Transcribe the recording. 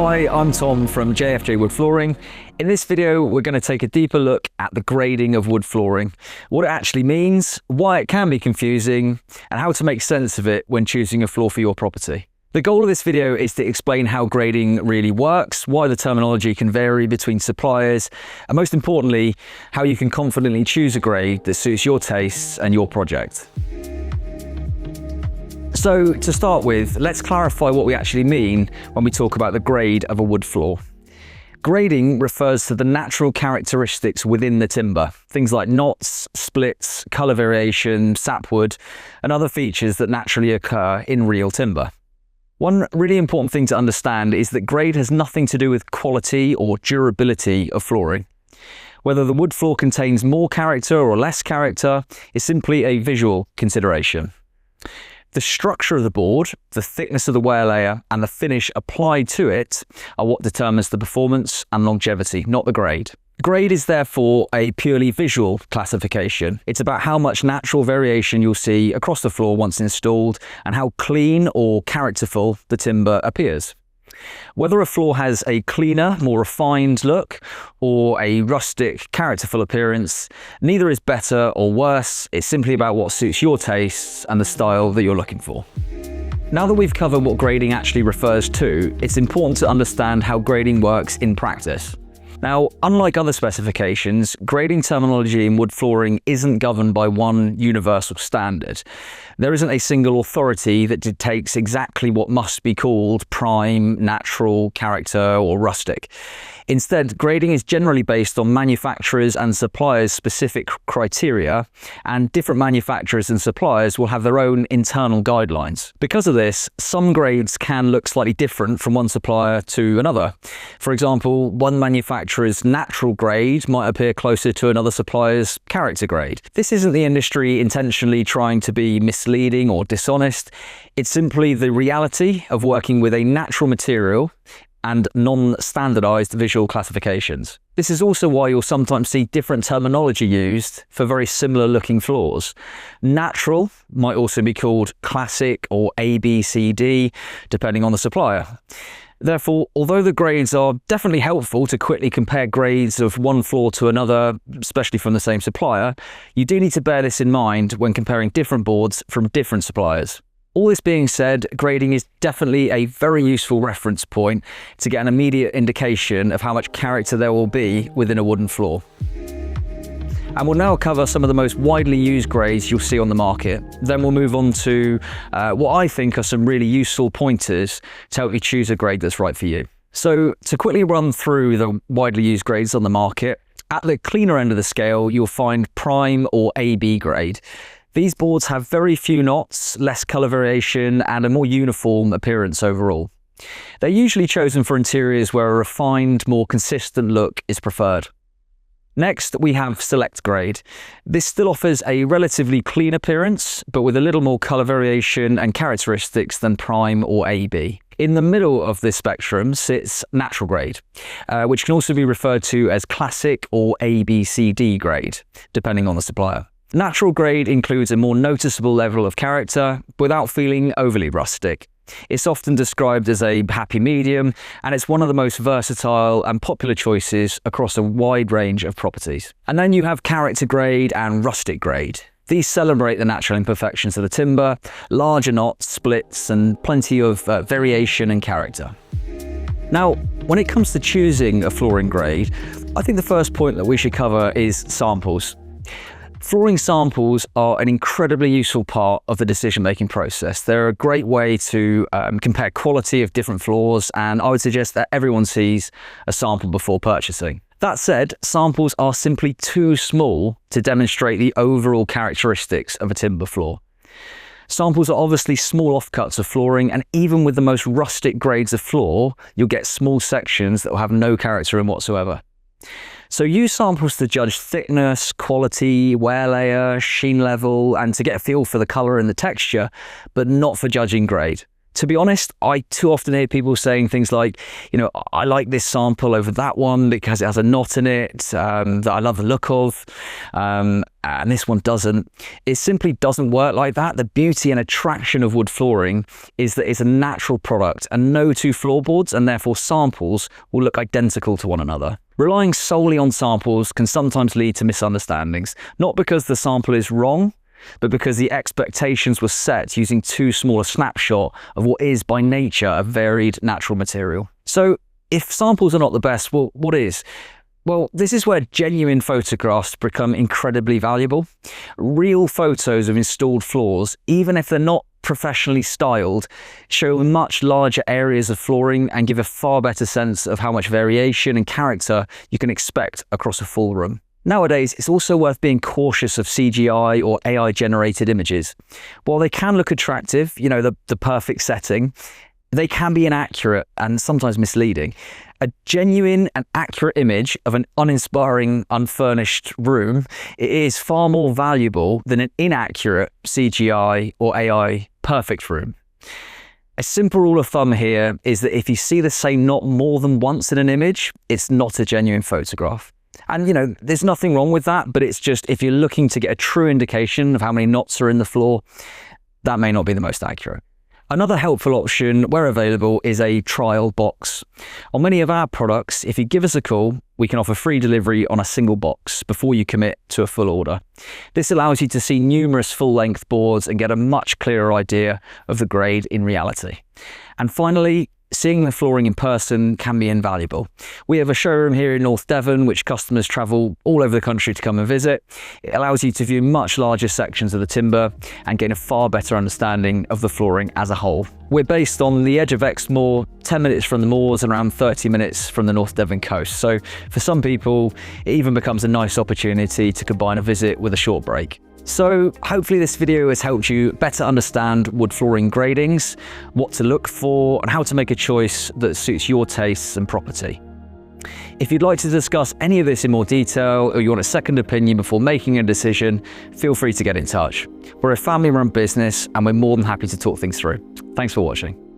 Hi, I'm Tom from JFJ Wood Flooring. In this video, we're going to take a deeper look at the grading of wood flooring, what it actually means, why it can be confusing, and how to make sense of it when choosing a floor for your property. The goal of this video is to explain how grading really works, why the terminology can vary between suppliers, and most importantly, how you can confidently choose a grade that suits your tastes and your project. So to start with, let's clarify what we actually mean when we talk about the grade of a wood floor. Grading refers to the natural characteristics within the timber, things like knots, splits, colour variation, sapwood, and other features that naturally occur in real timber. One really important thing to understand is that grade has nothing to do with quality or durability of flooring. Whether the wood floor contains more character or less character is simply a visual consideration. The structure of the board, the thickness of the wear layer, and the finish applied to it are what determines the performance and longevity, not the grade. Grade is therefore a purely visual classification. It's about how much natural variation you'll see across the floor once installed and how clean or characterful the timber appears. Whether a floor has a cleaner, more refined look or a rustic, characterful appearance, neither is better or worse. It's simply about what suits your tastes and the style that you're looking for. Now that we've covered what grading actually refers to, it's important to understand how grading works in practice. Now, unlike other specifications, grading terminology in wood flooring isn't governed by one universal standard. There isn't a single authority that dictates exactly what must be called prime, natural, character, or rustic. Instead, grading is generally based on manufacturers' and suppliers' specific criteria, and different manufacturers and suppliers will have their own internal guidelines. Because of this, some grades can look slightly different from one supplier to another. For example, one manufacturer's natural grade might appear closer to another supplier's character grade. This isn't the industry intentionally trying to be misleading or dishonest. It's simply the reality of working with a natural material and non-standardized visual classifications. This is also why you'll sometimes see different terminology used for very similar looking floors. Natural might also be called classic or ABCD, depending on the supplier. Therefore, although the grades are definitely helpful to quickly compare grades of one floor to another, especially from the same supplier, you do need to bear this in mind when comparing different boards from different suppliers. All this being said, grading is definitely a very useful reference point to get an immediate indication of how much character there will be within a wooden floor. And we'll now cover some of the most widely used grades you'll see on the market. Then we'll move on to what I think are some really useful pointers to help you choose a grade that's right for you. So to quickly run through the widely used grades on the market, at the cleaner end of the scale, you'll find prime or AB grade. These boards have very few knots, less colour variation, and a more uniform appearance overall. They're usually chosen for interiors where a refined, more consistent look is preferred. Next, we have select grade. This still offers a relatively clean appearance, but with a little more colour variation and characteristics than prime or AB. In the middle of this spectrum sits natural grade, which can also be referred to as classic or ABCD grade, depending on the supplier. Natural grade includes a more noticeable level of character without feeling overly rustic. It's often described as a happy medium, and it's one of the most versatile and popular choices across a wide range of properties. And then you have character grade and rustic grade. These celebrate the natural imperfections of the timber, larger knots, splits, and plenty of variation and character. Now, when it comes to choosing a flooring grade, I think the first point that we should cover is samples. Flooring samples are an incredibly useful part of the decision-making process. They're a great way to compare quality of different floors, and I would suggest that everyone sees a sample before purchasing. That said, samples are simply too small to demonstrate the overall characteristics of a timber floor. Samples are obviously small offcuts of flooring, and even with the most rustic grades of floor, you'll get small sections that will have no character in whatsoever. So use samples to judge thickness, quality, wear layer, sheen level, and to get a feel for the colour and the texture, but not for judging grade. To be honest, I too often hear people saying things like, I like this sample over that one because it has a knot in it that I love the look of, and this one doesn't. It simply doesn't work like that. The beauty and attraction of wood flooring is that it's a natural product, and no two floorboards and therefore samples will look identical to one another. Relying solely on samples can sometimes lead to misunderstandings, not because the sample is wrong, but because the expectations were set using too small a snapshot of what is by nature a varied natural material. So if samples are not the best, well, what is? Well, this is where genuine photographs become incredibly valuable. Real photos of installed floors, even if they're not professionally styled, show much larger areas of flooring and give a far better sense of how much variation and character you can expect across a full room. Nowadays, it's also worth being cautious of CGI or AI-generated images. While they can look attractive, the perfect setting, they can be inaccurate and sometimes misleading. A genuine and accurate image of an uninspiring, unfurnished room is far more valuable than an inaccurate CGI or AI perfect room. A simple rule of thumb here is that if you see the same knot more than once in an image, it's not a genuine photograph. And there's nothing wrong with that, but it's just if you're looking to get a true indication of how many knots are in the floor, that may not be the most accurate. Another helpful option, where available, is a trial box. On many of our products, if you give us a call, we can offer free delivery on a single box before you commit to a full order. This allows you to see numerous full-length boards and get a much clearer idea of the grade in reality. And finally, seeing the flooring in person can be invaluable. We have a showroom here in North Devon, which customers travel all over the country to come and visit. It allows you to view much larger sections of the timber and gain a far better understanding of the flooring as a whole. We're based on the edge of Exmoor, 10 minutes from the moors and around 30 minutes from the North Devon coast. So for some people, it even becomes a nice opportunity to combine a visit with a short break. So hopefully this video has helped you better understand wood flooring gradings, what to look for, and how to make a choice that suits your tastes and property. If you'd like to discuss any of this in more detail, or you want a second opinion before making a decision, feel free to get in touch. We're a family-run business and we're more than happy to talk things through. Thanks for watching.